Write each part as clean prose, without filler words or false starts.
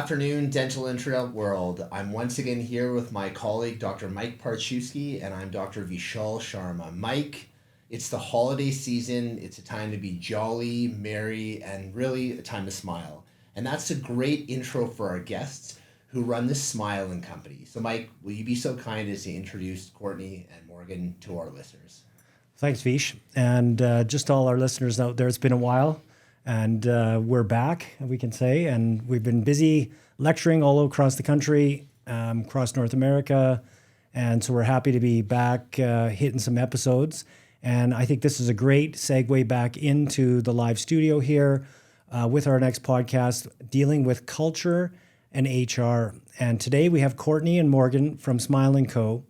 afternoon, Dental Internet World. I'm once again here with my colleague, Dr. Mike Parchewski, and I'm Dr. Vishal Sharma. Mike, it's the holiday season. It's a time to be jolly, merry, and really a time to smile. And that's a great intro for our guests who run this Smiling Company. So, Mike, will you be so kind as to introduce Courtney and Morgan to our listeners? Thanks, Vish. And just all our listeners out there, it's been a while. And we're back, we can say, and we've been busy lecturing all across the country, across North America. And so we're happy to be back hitting some episodes. And I think this is a great segue back into the live studio here with our next podcast, dealing with culture and HR. And today we have Courtney and Morgan from Smile & Co.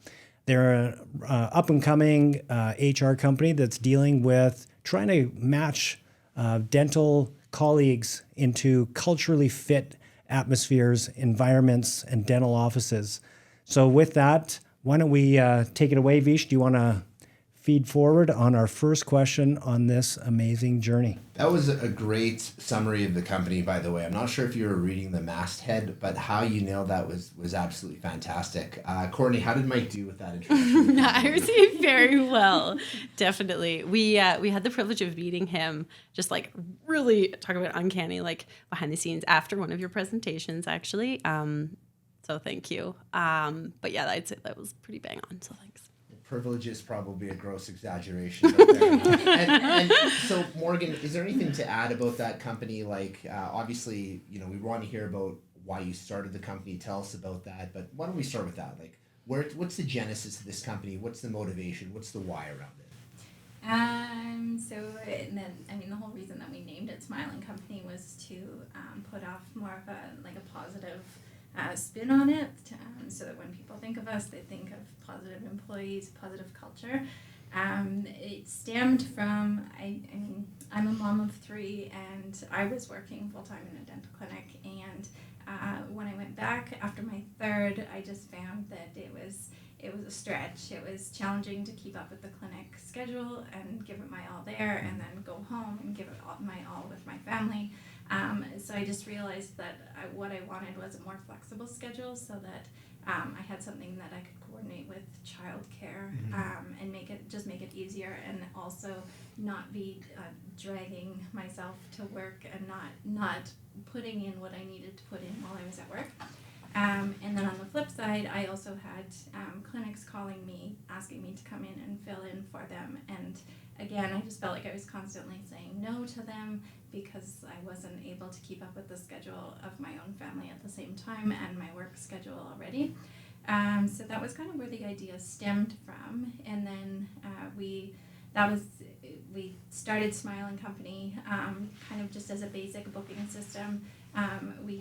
They're an up-and-coming HR company that's dealing with trying to match dental colleagues into culturally fit atmospheres, environments, and dental offices. So with that, why don't we take it away, Vish? Do you want to feed forward on our first question on this amazing journey? That was a great summary of the company, by the way. I'm not sure if you were reading the masthead, but how you nailed that was absolutely fantastic. Courtney, how did Mike do with that introduction? I received very well, definitely. We had the privilege of meeting him, just like really talk about uncanny, like behind the scenes after one of your presentations, actually. So thank you. But yeah, I'd say that was pretty bang on. So thanks. Privilege is probably a gross exaggeration. But and so, Morgan, is there anything to add about that company? Like, obviously, we want to hear about why you started the company. Tell us about that. But why don't we start with that? Like, what's the genesis of this company? What's the motivation? What's the why around it? The whole reason that we named it Smiling Company was to put off more of a positive spin on it, so that when people think of us, they think of positive employees, positive culture. It stemmed from, I'm a mom of 3, and I was working full-time in a dental clinic, and when I went back after my 3rd, I just found that it was a stretch. It was challenging to keep up with the clinic schedule and give it my all there, and then go home and give it my all with my family. So I just realized that what I wanted was a more flexible schedule, so that I had something that I could coordinate with childcare, and make it easier, and also not be dragging myself to work and not putting in what I needed to put in while I was at work. And then on the flip side, I also had clinics calling me, asking me to come in and fill in for them. And again, I just felt like I was constantly saying no to them because I wasn't able to keep up with the schedule of my own family at the same time and my work schedule already. So that was kind of where the idea stemmed from. And then we started Smiling Company kind of just as a basic booking system. We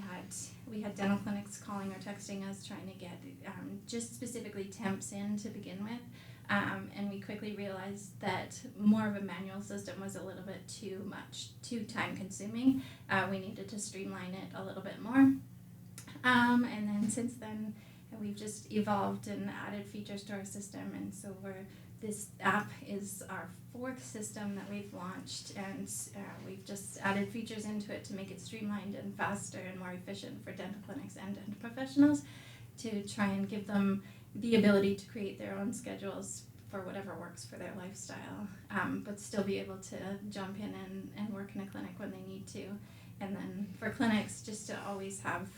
had dental clinics calling or texting us trying to get just specifically temps in to begin with. And we quickly realized that more of a manual system was a little bit too time consuming. We needed to streamline it a little bit more. And then since then, we've just evolved and added features to our system. And so this app is our 4th system that we've launched, and we've just added features into it to make it streamlined and faster and more efficient for dental clinics and dental professionals, to try and give them the ability to create their own schedules for whatever works for their lifestyle, but still be able to jump in and work in a clinic when they need to. And then for clinics, just to always have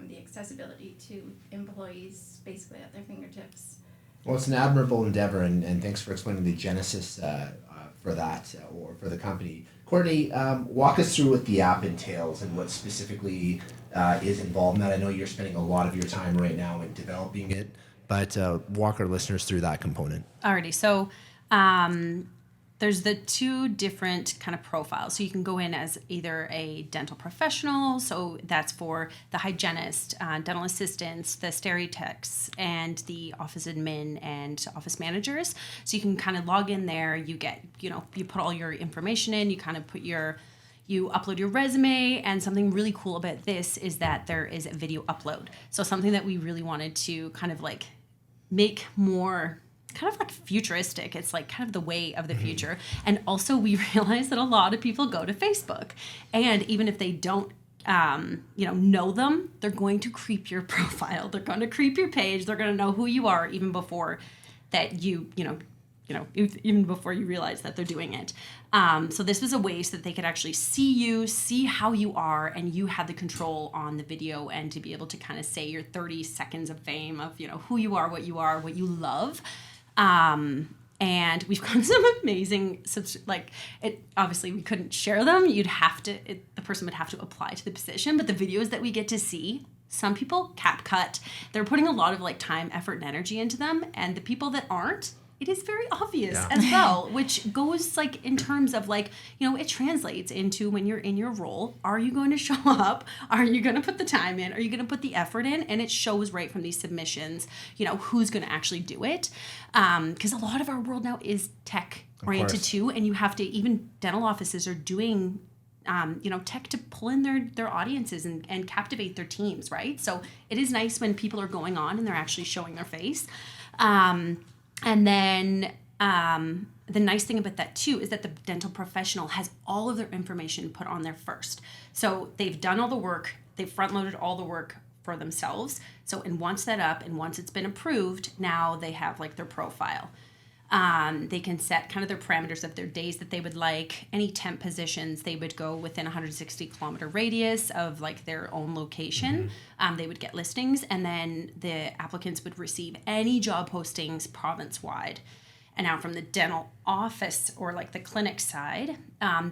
the accessibility to employees basically at their fingertips. Well, it's an admirable endeavor, and thanks for explaining the genesis for that, or for the company. Courtney, walk us through what the app entails and what specifically is involved in that. I know you're spending a lot of your time right now in developing it, but walk our listeners through that component. Alrighty, so there's the 2 different kind of profiles. So you can go in as either a dental professional, so that's for the hygienist, dental assistants, the stereotechs, and the office admin and office managers. So you can kind of log in there, you get, you put all your information in, you kind of you upload your resume, and something really cool about this is that there is a video upload. So something that we really wanted to kind of like make more kind of like futuristic. It's like kind of the way of the future. And also we realize that a lot of people go to Facebook, and even if they don't know them, they're going to creep your profile. They're going to creep your page. They're going to know who you are even before that even before you realize that they're doing it. So this was a way so that they could actually see you, see how you are, and you had the control on the video and to be able to kind of say your 30 seconds of fame of, who you are, what you love. And we've got some amazing, obviously we couldn't share them. The person would have to apply to the position, but the videos that we get to see, some people CapCut, they're putting a lot of time, effort, and energy into them. And the people that aren't, it is very obvious as well, which goes in terms of it translates into when you're in your role. Are you going to show up? Are you going to put the time in? Are you going to put the effort in? And it shows right from these submissions, who's going to actually do it. Because a lot of our world now is tech oriented too. And you have to, even dental offices are doing, tech to pull in their audiences and captivate their teams, right? So it is nice when people are going on and they're actually showing their face. And then the nice thing about that too is that the dental professional has all of their information put on there first. So they've done all the work, they've front-loaded all the work for themselves. So and once that up and once it's been approved, now they have their profile. They can set kind of their parameters of their days that they would like. Any temp positions, they would go within 160 kilometer radius of their own location. They would get listings, and then the applicants would receive any job postings province-wide. And now from the dental office or the clinic side,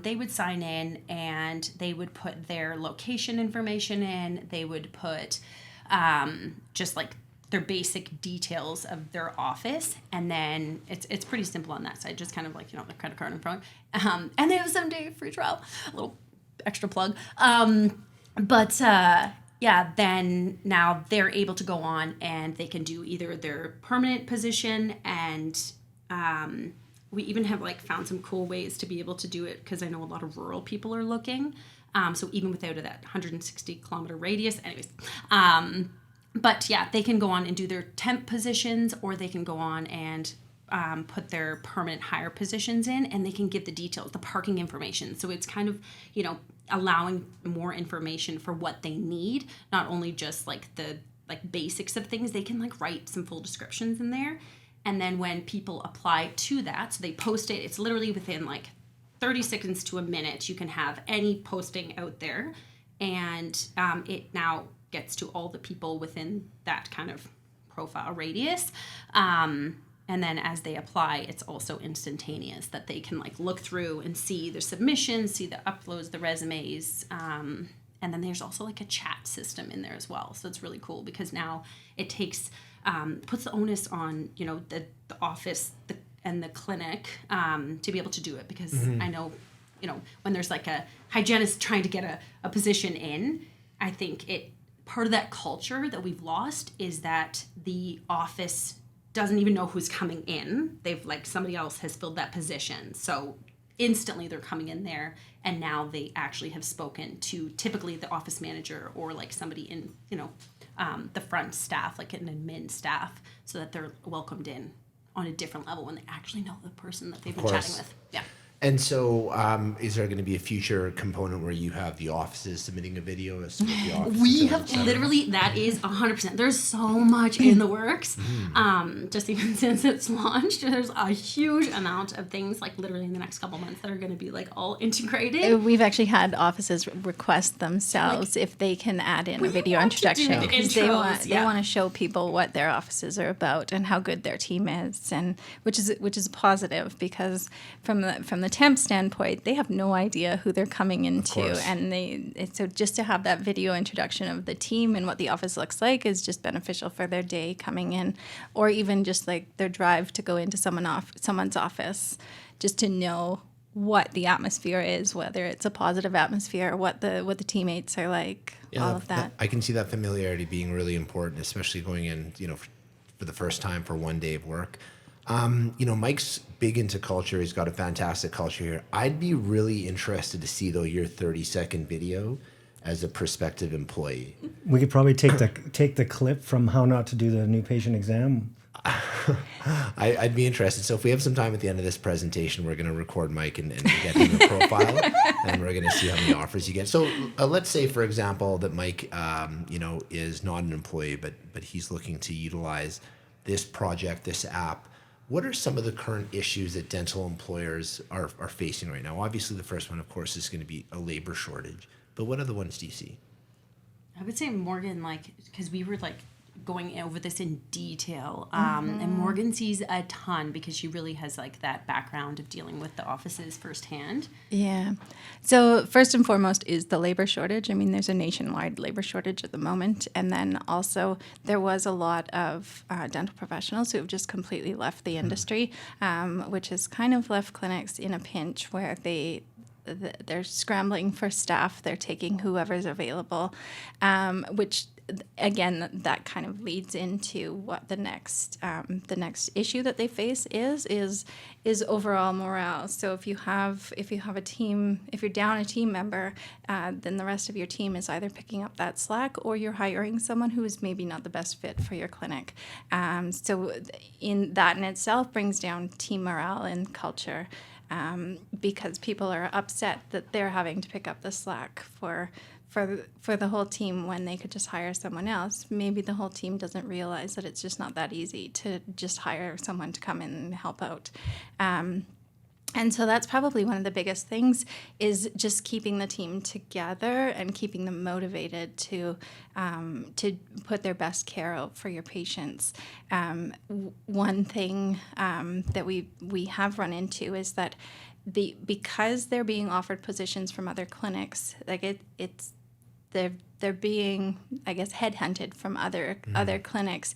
they would sign in and they would put their location information in. They would put their basic details of their office, and then it's pretty simple on that side, just kind of the credit card in front, and they have a 7-day free trial, a little extra plug, then now they're able to go on and they can do either their permanent position, and we even have found some cool ways to be able to do it, because I know a lot of rural people are looking, so even without that 160 kilometer radius, anyways. But yeah, they can go on and do their temp positions, or they can go on and put their permanent hire positions in, and they can give the details, the parking information. So it's kind of, allowing more information for what they need, not only just the basics of things. They can write some full descriptions in there. And then when people apply to that, so they post it, it's literally within 30 seconds to a minute, you can have any posting out there, and it now gets to all the people within that kind of profile radius. And then as they apply, it's also instantaneous, that they can look through and see their submissions, see the uploads, the resumes. And then there's also a chat system in there as well. So it's really cool, because now it takes, puts the onus on, the office and the clinic to be able to do it. Because I know, when there's a hygienist trying to get a position in, I think part of that culture that we've lost is that the office doesn't even know who's coming in. They've somebody else has filled that position. So instantly they're coming in there, and now they actually have spoken to typically the office manager or somebody in, the front staff, an admin staff, so that they're welcomed in on a different level when they actually know the person that they've been chatting with. Yeah. And so, is there going to be a future component where you have the offices submitting a video as to what the offices We have literally, that is 100%. There's so much in the works. Just even since it's launched, there's a huge amount of things, literally in the next couple months, that are going to be all integrated. We've actually had offices request themselves if they can add in a video introduction, because they want to show people what their offices are about and how good their team is, and which is positive, because from the temp standpoint, they have no idea who they're coming into, and so just to have that video introduction of the team and what the office looks like is just beneficial for their day coming in, or even just their drive to go into someone's office, just to know what the atmosphere is, whether it's a positive atmosphere, what the teammates are like, all of that. I can see that familiarity being really important, especially going in, for the first time for one day of work. Mike's big into culture. He's got a fantastic culture here. I'd be really interested to see, though, your 30-second video as a prospective employee. We could probably take the clip from How Not to Do the New Patient Exam I'd be interested. So if we have some time at the end of this presentation, we're going to record Mike and get him a profile, and we're going to see how many offers you get. So let's say, for example, that Mike, is not an employee, but he's looking to utilize this project, this app. What are some of the current issues that dental employers are facing right now? Obviously, the first one, of course, is going to be a labor shortage. But what other ones do you see? I would say Morgan, because we were going over this in detail, and Morgan sees a ton because she really has that background of dealing with the offices firsthand. Yeah. So first and foremost is the labor shortage. I mean, there's a nationwide labor shortage at the moment. And then also there was a lot of dental professionals who have just completely left the industry, which has kind of left clinics in a pinch where they're scrambling for staff. They're taking whoever's available, which again, that kind of leads into what the next issue that they face is overall morale. So if you have a team, if you're down a team member, then the rest of your team is either picking up that slack or you're hiring someone who is maybe not the best fit for your clinic. So in itself brings down team morale and culture. Because people are upset that they're having to pick up the slack for the whole team when they could just hire someone else. Maybe the whole team doesn't realize that it's just not that easy to just hire someone to come in and help out. And so that's probably one of the biggest things is just keeping the team together and keeping them motivated to put their best care out for your patients. One thing that we have run into is that because they're being offered positions from other clinics, they're being, I guess, headhunted from other clinics,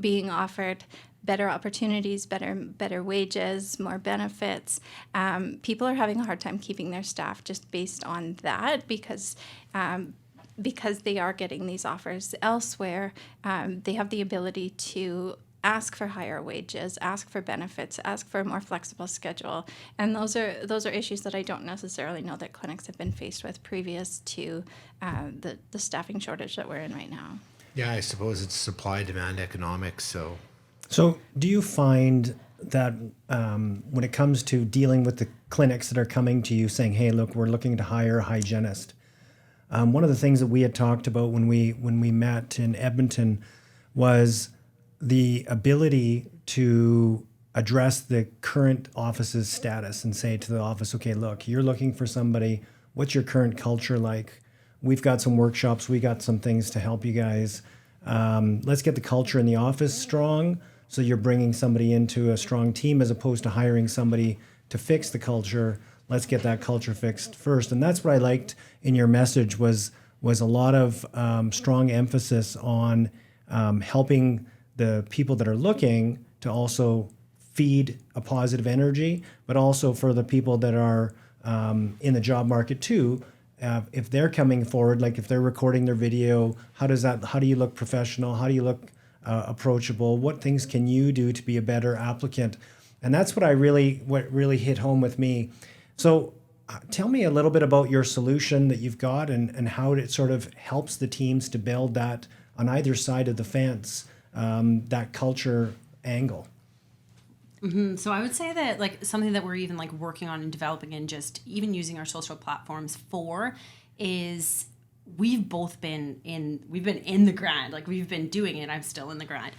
being offered better opportunities, better wages, more benefits. People are having a hard time keeping their staff just based on that because they are getting these offers elsewhere. They have the ability to ask for higher wages, ask for benefits, ask for a more flexible schedule. And those are issues that I don't necessarily know that clinics have been faced with previous to the staffing shortage that we're in right now. Yeah, I suppose it's supply-demand economics, So do you find that when it comes to dealing with the clinics that are coming to you saying, hey, look, we're looking to hire a hygienist. One of the things that we had talked about when we met in Edmonton was the ability to address the current office's status and say to the office, okay, look, you're looking for somebody. What's your current culture like? We've got some workshops. We got some things to help you guys. Let's get the culture in the office strong. So you're bringing somebody into a strong team as opposed to hiring somebody to fix the culture. Let's get that culture fixed first. And that's what I liked in your message was a lot of strong emphasis on helping the people that are looking to also feed a positive energy, but also for the people that are in the job market too. If they're coming forward, like if they're recording their video, how do you look professional? How do you look approachable? What things can you do to be a better applicant? And that's what really hit home with me. So tell me a little bit about your solution that you've got and how it sort of helps the teams to build that on either side of the fence, that culture angle. Mm-hmm. So I would say that something that we're even working on and developing and just even using our social platforms for is we've been in the grind. We've been doing it. I'm still in the grind.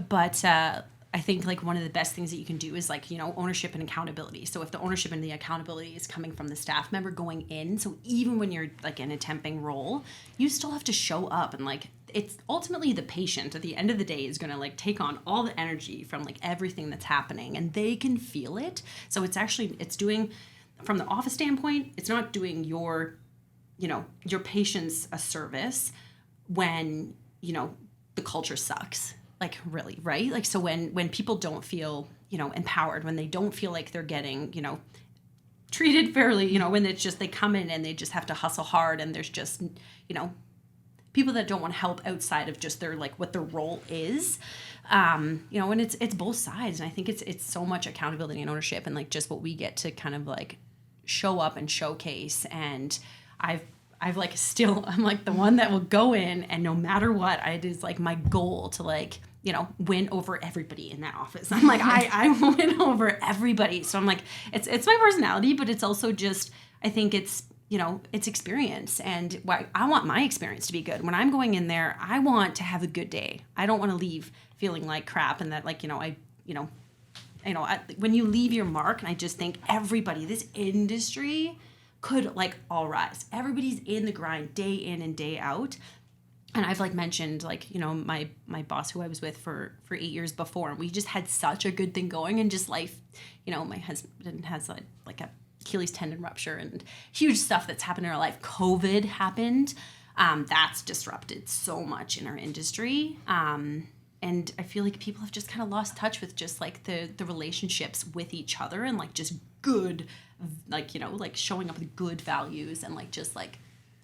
But I think one of the best things that you can do is ownership and accountability. So if the ownership and the accountability is coming from the staff member going in, so even when you're in a temping role, you still have to show up and it's ultimately the patient at the end of the day is going to take on all the energy from everything that's happening, and they can feel it. So it's doing from the office standpoint, it's not doing your patients a service when the culture sucks. Really, right? So when people don't feel, empowered, when they don't feel like they're getting, treated fairly, when it's just they come in and they just have to hustle hard and there's just, people that don't want to help outside of just their what their role is, and it's both sides. And I think it's so much accountability and ownership and just what we get to kind of show up and showcase. And I'm the one that will go in and no matter what, it is my goal to win over everybody in that office. I'm like, I win over everybody. So I'm like, it's my personality, but it's also just, I think it's, it's experience. And I want my experience to be good. When I'm going in there, I want to have a good day. I don't want to leave feeling like crap and that when you leave your mark, and I just think everybody, this industry could all rise. Everybody's in the grind day in and day out. And I've mentioned my boss who I was with for 8 years before, and we just had such a good thing going, and just life, my husband has a Achilles tendon rupture and huge stuff that's happened in our life. COVID happened. That's disrupted so much in our industry. And I feel like people have just kind of lost touch with just the relationships with each other and just good, showing up with good values and just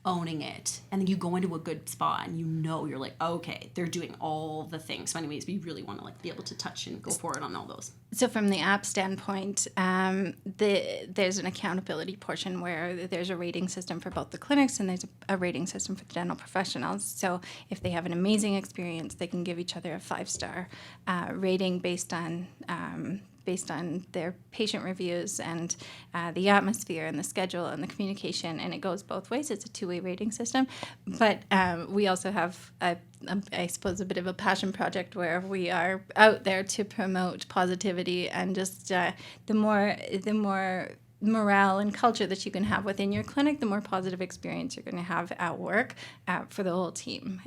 owning it. And then you go into a good spot and you're like, okay, they're doing all the things. So anyways, we really want to be able to touch and go forward on all those. So from the app standpoint, there's an accountability portion where there's a rating system for both the clinics and there's a rating system for the dental professionals. So if they have an amazing experience, they can give each other a 5-star rating based on their patient reviews and the atmosphere and the schedule and the communication, and it goes both ways. It's a 2-way rating system. But we also have, I suppose, a bit of a passion project where we are out there to promote positivity and just the more morale and culture that you can have within your clinic, the more positive experience you're going to have at work for the whole team.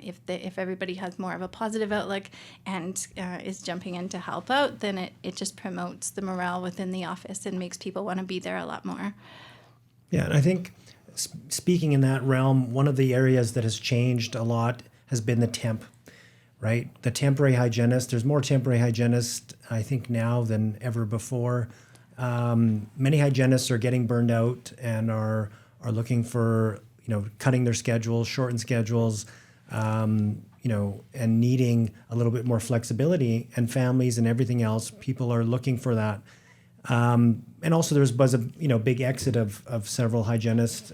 If everybody has more of a positive outlook and is jumping in to help out, then it just promotes the morale within the office and makes people want to be there a lot more. Yeah, and I think speaking in that realm, one of the areas that has changed a lot has been the temp, right? The temporary hygienist. There's more temporary hygienists, I think, now than ever before. Many hygienists are getting burned out and are looking for, cutting their schedules, shortened schedules, and needing a little bit more flexibility, and families and everything else. People are looking for that. And also there was a big exit of several hygienists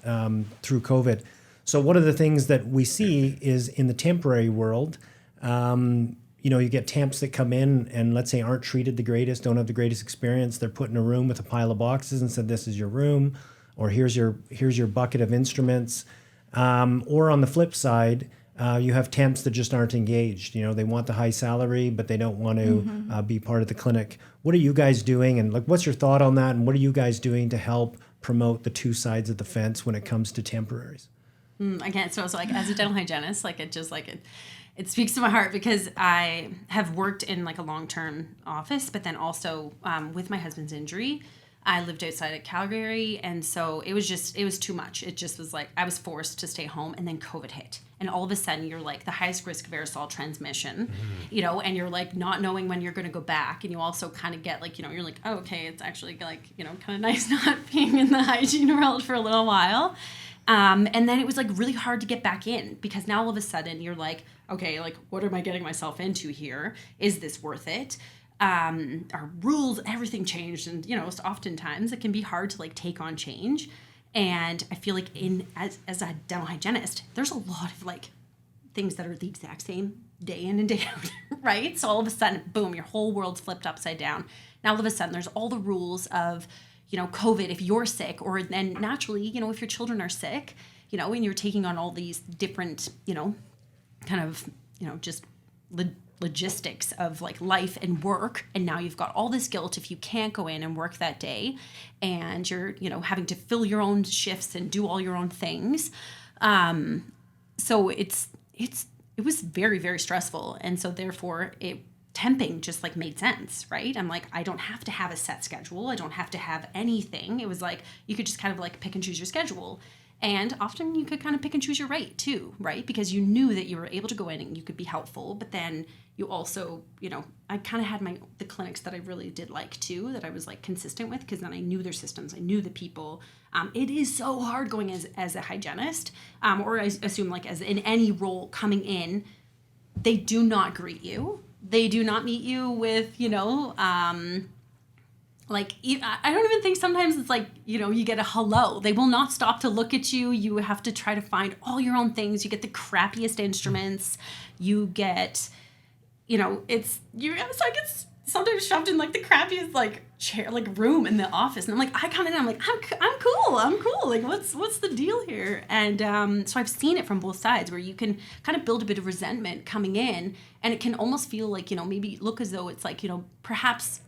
through COVID. So one of the things that we see is in the temporary world, you get temps that come in and let's say aren't treated the greatest, don't have the greatest experience. They're put in a room with a pile of boxes and said, this is your room, or here's your bucket of instruments. Or on the flip side, you have temps that just aren't engaged. They want the high salary, but they don't want to be part of the clinic. What are you guys doing? And what's your thought on that? And what are you guys doing to help promote the two sides of the fence when it comes to temporaries? Again, so as a dental hygienist, it speaks to my heart because I have worked in a long-term office, but then also with my husband's injury, I lived outside of Calgary, and so it was too much. It just was I was forced to stay home, and then COVID hit. And all of a sudden you're the highest risk of aerosol transmission, and you're not knowing when you're going to go back. And you also kind of get you're oh, okay, it's actually kind of nice not being in the hygiene world for a little while. And then it was really hard to get back in because now all of a sudden you're okay, what am I getting myself into here? Is this worth it? Our rules, everything changed. And, oftentimes it can be hard to take on change. And I feel as a dental hygienist, there's a lot of things that are the exact same day in and day out, right? So all of a sudden, boom, your whole world's flipped upside down. Now all of a sudden there's all the rules of, COVID, if you're sick, or then naturally, if your children are sick, and you're taking on all these different, kind of, just logistics of life and work. And now you've got all this guilt if you can't go in and work that day, and you're, having to fill your own shifts and do all your own things. So it was very, very stressful. And so therefore temping just made sense, right? I'm I don't have to have a set schedule. I don't have to have anything. It was you could just kind of pick and choose your schedule. And often you could kind of pick and choose your rate too, right? Because you knew that you were able to go in and you could be helpful, but then you also, I kind of had the clinics that I really did too, that I was consistent with, because then I knew their systems, I knew the people. It is so hard going as a hygienist, or I assume as in any role coming in, they do not greet you. They do not meet you with, I don't even think sometimes it's you get a hello. They will not stop to look at you. You have to try to find all your own things. You get the crappiest instruments. You get, it's sometimes shoved in like the crappiest like chair, like room in the office. And I'm like, I come in and I'm like, I'm cool. Like, what's the deal here? And so I've seen it from both sides where you can kind of build a bit of resentment coming in, and it can almost feel like, maybe look as though it's like, perhaps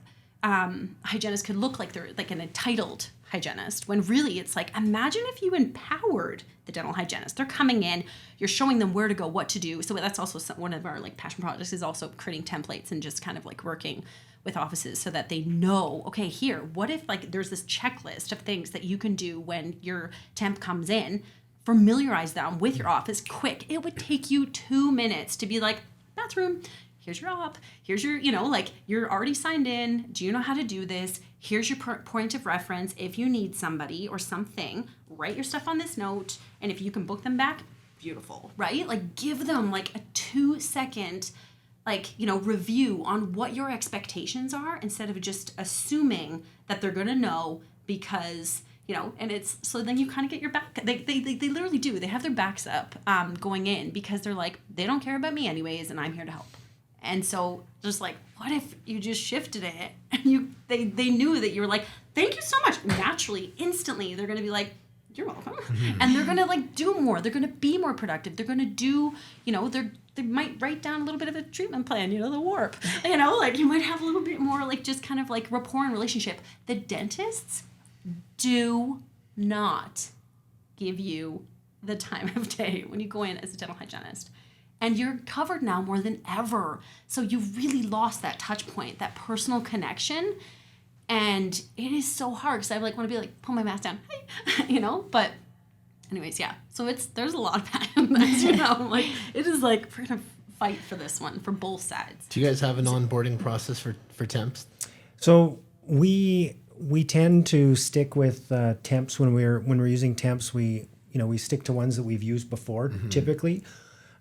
hygienists could look like they're like an entitled hygienist, when really it's like, imagine if you empowered the dental hygienist. They're coming in, you're showing them where to go, what to do. So that's also one of our like passion projects, is also creating templates and just kind of like working with offices so that they know, okay, here, what if like there's this checklist of things that you can do when your temp comes in, familiarize them with your office quick. It would take you 2 minutes to be like, bathroom, here's your op, here's your, like you're already signed in. Do you know how to do this? Here's your point of reference. If you need somebody or something, write your stuff on this note. And if you can book them back, beautiful, right? Like give them like a 2-second, review on what your expectations are, instead of just assuming that they're going to know because, and it's, so then you kind of get your back. They literally do. They have their backs up going in, because they're like, they don't care about me anyways, and I'm here to help. And so just like, what if you just shifted it and they knew that you were like, thank you so much. Naturally, instantly, they're going to be like, you're welcome. And they're going to like do more. They're going to be more productive. They're going to do, they might write down a little bit of a treatment plan, the warp, like you might have a little bit more like just kind of like rapport and relationship. The dentists do not give you the time of day when you go in as a dental hygienist. And you're covered now more than ever. So you've really lost that touch point, that personal connection. And it is so hard, because I want to be like, pull my mask down, hey, But anyways, yeah. So there's a lot of passion, like it is like, we're going to fight for this one, for both sides. Do you guys have an onboarding process for temps? So we tend to stick with temps when we're using temps. We stick to ones that we've used before, typically.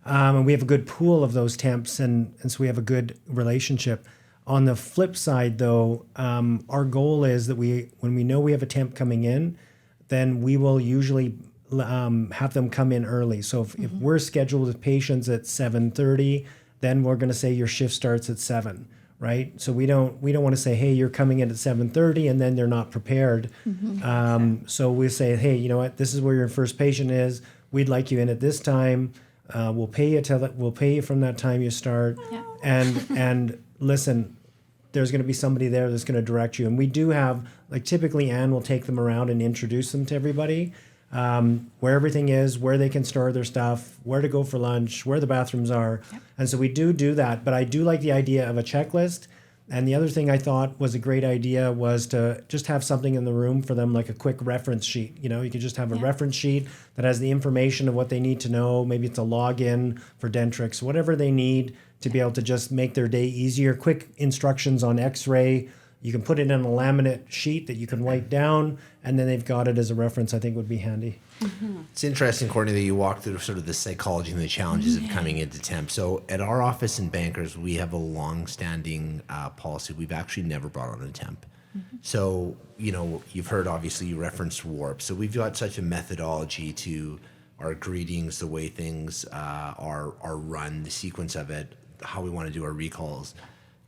And we have a good pool of those temps, and so we have a good relationship. On the flip side, though, our goal is that when we know we have a temp coming in, then we will usually have them come in early. So if we're scheduled with patients at 7:30, then we're going to say your shift starts at 7, right? So we don't want to say, hey, you're coming in at 7:30, and then they're not prepared. So we say, hey, you know what? This is where your first patient is. We'd like you in at this time. We'll pay you from that time you start. Yeah. And listen, there's going to be somebody there that's going to direct you. And we do have, like, typically Anne will take them around and introduce them to everybody, where everything is, where they can store their stuff, where to go for lunch, where the bathrooms are. Yep. And so we do that. But I do like the idea of a checklist. And the other thing I thought was a great idea was to just have something in the room for them, like a quick reference sheet. You could just have a reference sheet that has the information of what they need to know. Maybe it's a login for Dentrix, whatever they need to be able to just make their day easier. Quick instructions on X-ray. You can put it in a laminate sheet that you can wipe down, and then they've got it as a reference. I think would be handy. It's interesting, Courtney, that you walk through sort of the psychology and the challenges of coming into temp. So at our office in Bankers, we have a long-standing policy. We've actually never brought on a temp. So, you've heard, obviously, you referenced warp. So we've got such a methodology to our greetings, the way things are run, the sequence of it, how we want to do our recalls,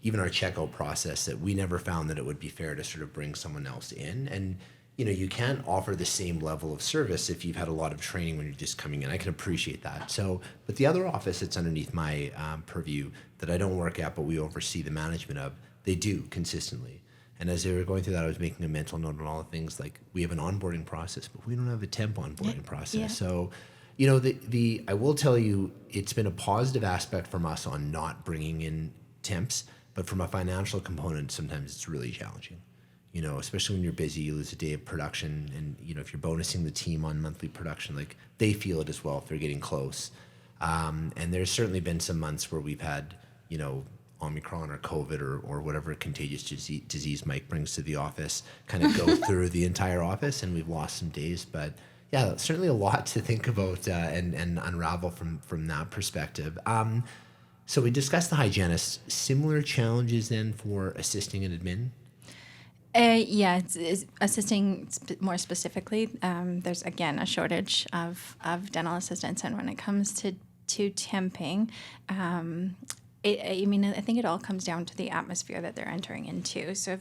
even our checkout process, that we never found that it would be fair to sort of bring someone else in. And, you can't offer the same level of service if you've had a lot of training when you're just coming in. I can appreciate that. So, but the other office that's underneath my purview that I don't work at, but we oversee the management of, they do consistently. And as they were going through that, I was making a mental note on all the things, like we have an onboarding process, but we don't have a temp onboarding process. Yeah. So, I will tell you, it's been a positive aspect from us on not bringing in temps, but from a financial component, sometimes it's really challenging. Especially when you're busy, you lose a day of production, and if you're bonusing the team on monthly production, like they feel it as well if they're getting close. And there's certainly been some months where we've had, Omicron or COVID or whatever contagious disease Mike brings to the office kind of go through the entire office, and we've lost some days. But yeah, certainly a lot to think about and unravel from that perspective. So we discussed the hygienist. Similar challenges then for assisting and admin? It's assisting more specifically. There's, again, a shortage of dental assistants. And when it comes to temping, I think it all comes down to the atmosphere that they're entering into. So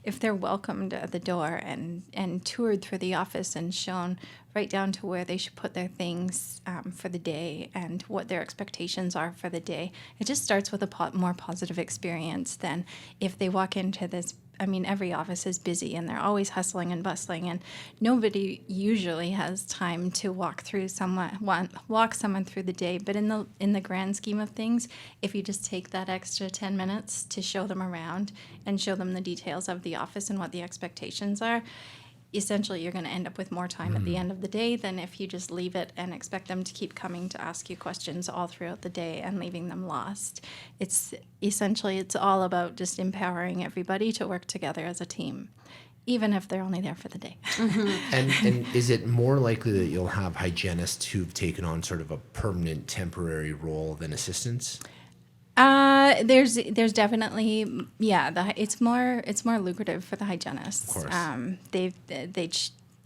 if they're welcomed at the door and toured through the office and shown right down to where they should put their things for the day and what their expectations are for the day, it just starts with a more positive experience than if they walk into this. I mean, every office is busy and they're always hustling and bustling, and nobody usually has time to walk someone through the day. But in the grand scheme of things, if you just take that extra 10 minutes to show them around and show them the details of the office and what the expectations are, essentially you're going to end up with more time at the end of the day than if you just leave it and expect them to keep coming to ask you questions all throughout the day and leaving them lost. It's all about just empowering everybody to work together as a team, even if they're only there for the day. And is it more likely that you'll have hygienists who've taken on sort of a permanent temporary role than assistants? There's definitely, it's more lucrative for the hygienists. Of course.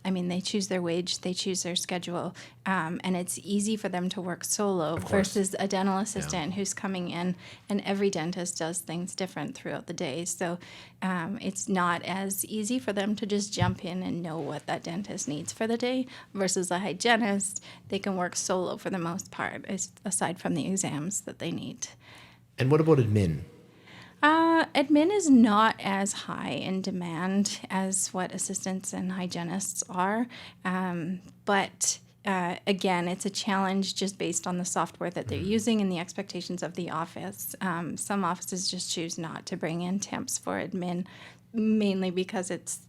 They choose their wage, they choose their schedule, and it's easy for them to work solo versus a dental assistant who's coming in, and every dentist does things different throughout the day. So it's not as easy for them to just jump in and know what that dentist needs for the day versus a hygienist. They can work solo for the most part, aside from the exams that they need. And what about admin? Admin is not as high in demand as what assistants and hygienists are, but again, it's a challenge just based on the software that they're using and the expectations of the office. Some offices just choose not to bring in temps for admin, mainly because it's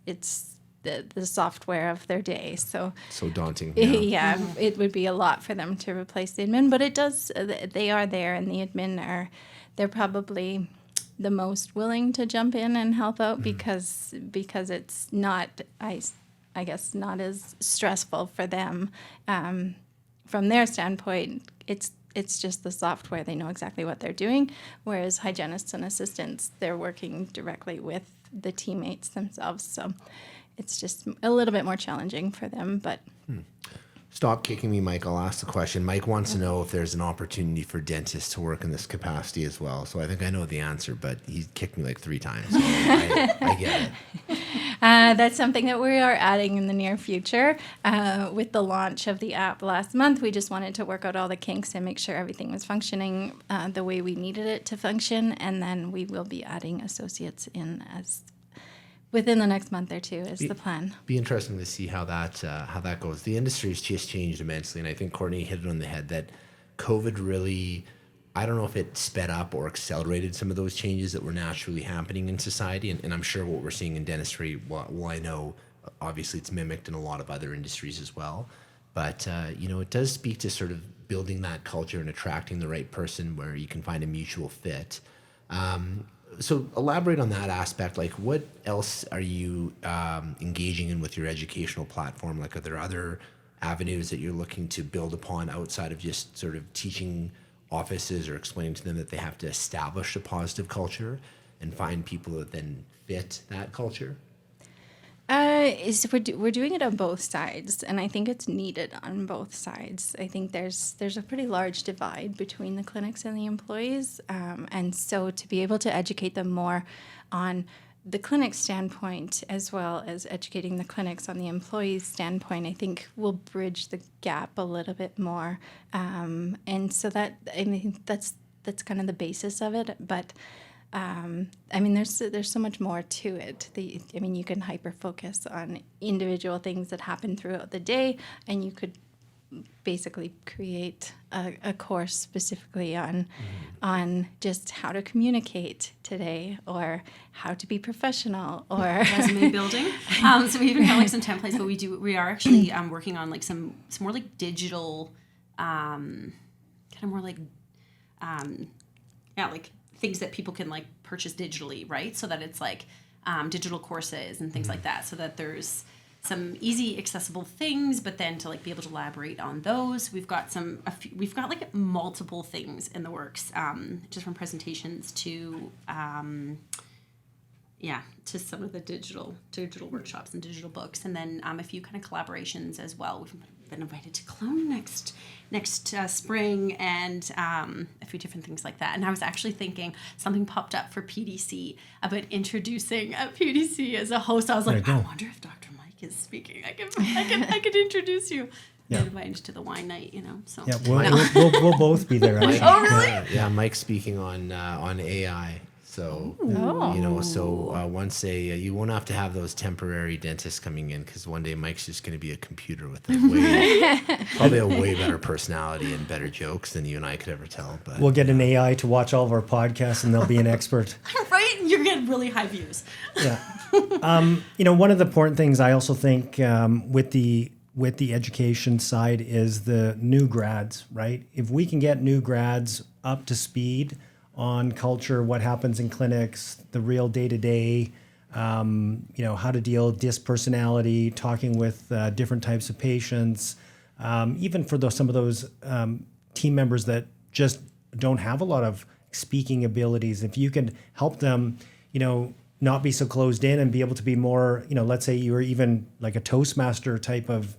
the software of their day. So daunting. Yeah, it would be a lot for them to replace the admin, but it does. They are there, and the admin they're probably the most willing to jump in and help out because it's not, I guess, not as stressful for them. From their standpoint, it's just the software. They know exactly what they're doing, whereas hygienists and assistants, they're working directly with the teammates themselves. So it's just a little bit more challenging for them, but... Stop kicking me, Mike. I'll ask the question. Mike wants to know if there's an opportunity for dentists to work in this capacity as well. So I think I know the answer, but he kicked me like 3 times. So I get it. That's something that we are adding in the near future. With the launch of the app last month, we just wanted to work out all the kinks and make sure everything was functioning the way we needed it to function. And then we will be adding associates in within the next month or 2 is the plan. Be interesting to see how that goes. The industry has just changed immensely, and I think Courtney hit it on the head that COVID really, I don't know if it sped up or accelerated some of those changes that were naturally happening in society, and I'm sure what we're seeing in dentistry, well, I know obviously it's mimicked in a lot of other industries as well, but it does speak to sort of building that culture and attracting the right person where you can find a mutual fit. So elaborate on that aspect. Like, what else are you engaging in with your educational platform? Like, are there other avenues that you're looking to build upon outside of just sort of teaching offices or explaining to them that they have to establish a positive culture and find people that then fit that culture? We're doing it on both sides, and I think it's needed on both sides. I think there's a pretty large divide between the clinics and the employees, and so to be able to educate them more on the clinic standpoint as well as educating the clinics on the employees' standpoint, I think will bridge the gap a little bit more. And so that's kind of the basis of it, but. There's so much more to it. You can hyper-focus on individual things that happen throughout the day, and you could basically create a course specifically on just how to communicate today, or how to be professional, or resume building. So we even have like some templates, but we are actually working on like some more like digital, kind of more like, like things that people can like purchase digitally, right? So that it's like digital courses and things like that, so that there's some easy accessible things, but then to like be able to elaborate on those, we've got like multiple things in the works, just from presentations to some of the digital workshops and digital books, and then a few kind of collaborations as well. We've been invited to Cologne next spring, and a few different things like that. And I was actually thinking something popped up for PDC about introducing a PDC as a host. I was like, I wonder if Dr. Mike is speaking. I could introduce you. Yeah. Invited to the wine night, So yeah, we'll both be there. Actually. Oh, really? Yeah, Mike's speaking on AI. So once you won't have to have those temporary dentists coming in, because one day Mike's just going to be a computer with probably a way better personality and better jokes than you and I could ever tell. But we'll get an AI to watch all of our podcasts, and they'll be an expert. Right? You're getting really high views. Yeah. One of the important things I also think with the education side is the new grads, right? If we can get new grads up to speed on culture, what happens in clinics, the real day-to-day, how to deal with dispersonality, talking with different types of patients, even for some of those team members that just don't have a lot of speaking abilities. If you can help them, not be so closed in and be able to be more, let's say you're even like a Toastmaster type of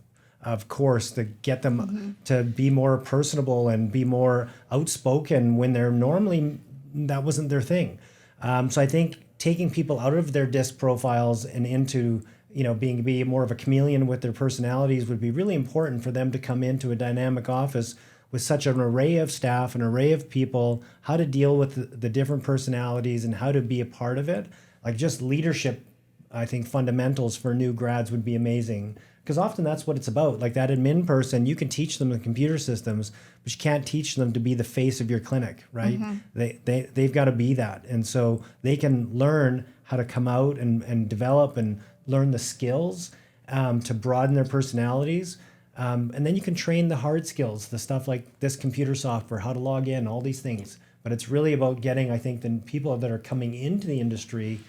course to get them to be more personable and be more outspoken when they're normally, that wasn't their thing. So I think taking people out of their disc profiles and into, be more of a chameleon with their personalities would be really important for them to come into a dynamic office with such an array of staff, an array of people, how to deal with the different personalities and how to be a part of it. Like just leadership, I think fundamentals for new grads would be amazing. Because often that's what it's about. Like that admin person, you can teach them the computer systems, but you can't teach them to be the face of your clinic, right? They've got to be that. And so they can learn how to come out and develop and learn the skills to broaden their personalities. And then you can train the hard skills, the stuff like this computer software, how to log in, all these things. But it's really about getting, I think, the people that are coming into the industry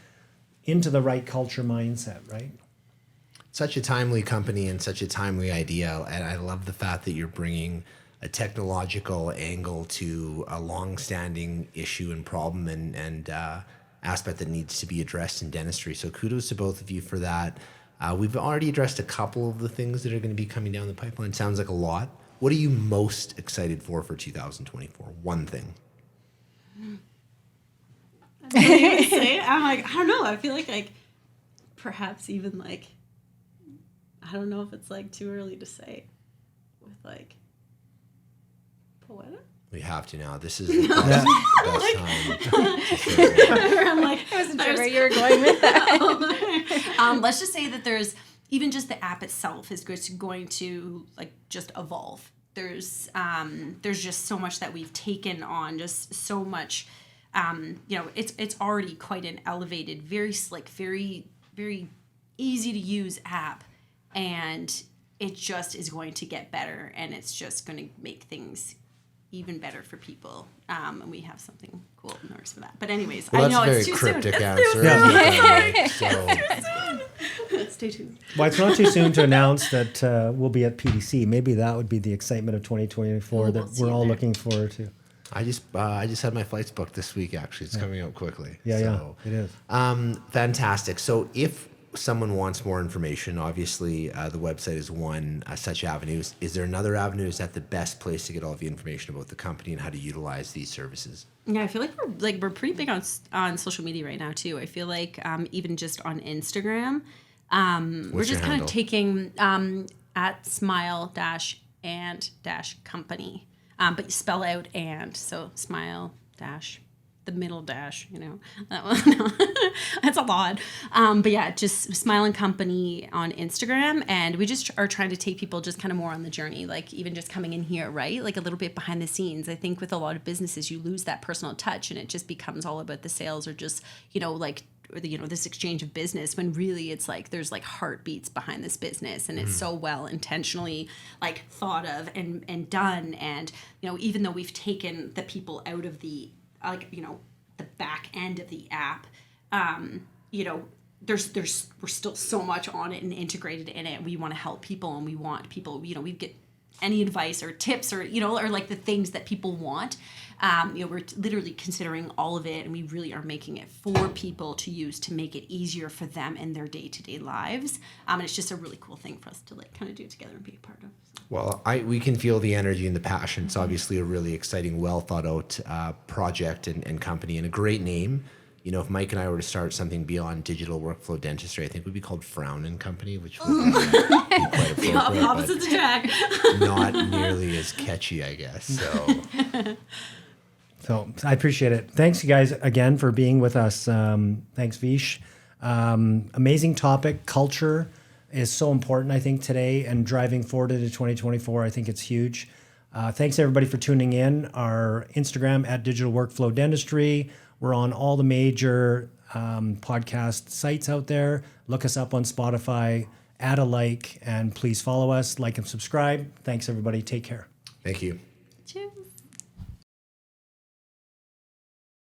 into the right culture mindset, right? Such a timely company and such a timely idea, and I love the fact that you're bringing a technological angle to a long-standing issue and problem and aspect that needs to be addressed in dentistry. So kudos to both of you for that. We've already addressed a couple of the things that are going to be coming down the pipeline. Sounds like a lot. What are you most excited for 2024? One thing. I'm like, I don't know. I feel like perhaps even like, I don't know if it's like too early to say with like poetic. We have to now. This is the best time to say I'm like, I wasn't sure where you were going with that. Let's just say that there's even just the app itself is going to like just evolve. There's just so much that we've taken on, just so much. It's already quite an elevated, very slick, very, very easy to use app. And it just is going to get better, and it's just going to make things even better for people. And we have something cool in the works for that. But anyways, I know it's too soon. That's a very cryptic answer. Stay tuned. Well, it's not too soon to announce that we'll be at PDC. Maybe that would be the excitement of 2024 that we're all looking forward to. I just had my flights booked this week, actually. It's coming out quickly. Yeah, it is. Fantastic. So if someone wants more information, obviously the website is one such avenue. Is there another avenue? Is that the best place to get all the information about the company and how to utilize these services? Yeah, I feel like we're pretty big on social media right now too. I feel like even just on Instagram, we're just kind of taking at smile-and-company, but you spell out and, so smile dash. The middle dash, that one. That's a lot. But yeah, just Smile and Company on Instagram. And we just are trying to take people just kind of more on the journey, like even just coming in here, right? Like a little bit behind the scenes. I think with a lot of businesses, you lose that personal touch and it just becomes all about the sales or just, this exchange of business, when really it's like there's like heartbeats behind this business, and it's so well intentionally like thought of and done. And, even though we've taken the people out of the the back end of the app, we're still so much on it and integrated in it. We want to help people, and we want people, we get any advice or tips or, or like the things that people want. We're literally considering all of it, and we really are making it for people to use to make it easier for them in their day-to-day lives. And it's just a really cool thing for us to like kind of do together and be a part of. So. Well, we can feel the energy and the passion. It's obviously a really exciting, well thought out project and company, and a great name. If Mike and I were to start something beyond digital workflow dentistry, I think we'd be called Frown and Company, which would be quite appropriate. The opposites attract. Not nearly as catchy, I guess. So I appreciate it. Thanks, you guys, again for being with us. Thanks, Vish. Amazing topic. Culture is so important, I think, today, and driving forward into 2024, I think it's huge. Thanks, everybody, for tuning in. Our Instagram at Digital Workflow Dentistry. We're on all the major podcast sites out there. Look us up on Spotify, add a like, and please follow us, like and subscribe. Thanks, everybody. Take care. Thank you.